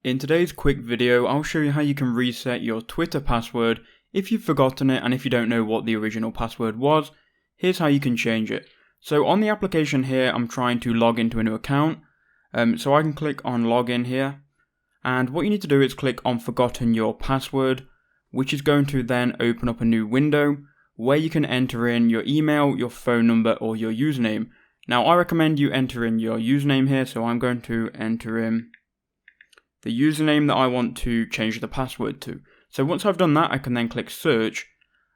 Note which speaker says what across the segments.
Speaker 1: In today's quick video, I'll show you how you can reset your Twitter password if you've forgotten it and if you don't know what the original password was. Here's how you can change it. So on the application here, I'm trying to log into a new account. So I can click on login here. And what you need to do is click on forgotten your password, which is going to then open up a new window where you can enter in your email, your phone number, or your username. Now I recommend you enter in your username here, so I'm going to enter in the username that I want to change the password to. So once I've done that, I can then click search,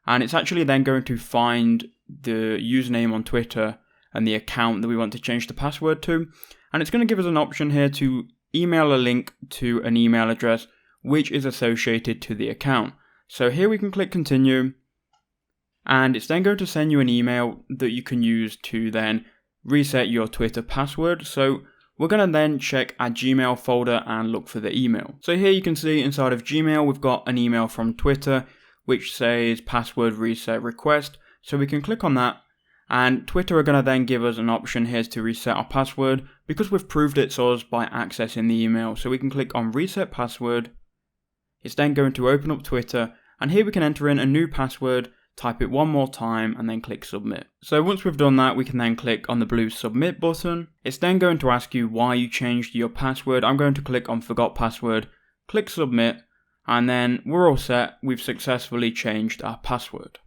Speaker 1: and it's actually then going to find the username on Twitter and the account that we want to change the password to. And it's going to give us an option here to email a link to an email address which is associated to the account. So here we can click continue, and it's then going to send you an email that you can use to then reset your Twitter password. So we're going to then check our Gmail folder and look for the email. So here you can see inside of Gmail, we've got an email from Twitter which says password reset request. So we can click on that, and Twitter are going to then give us an option here to reset our password because we've proved it's us by accessing the email. So we can click on reset password. It's then going to open up Twitter, and here we can enter in a new password, type it one more time, and then click submit. So once we've done that, we can then click on the blue submit button. It's then going to ask you why you changed your password. I'm going to click on forgot password, click submit, and then we're all set. We've successfully changed our password.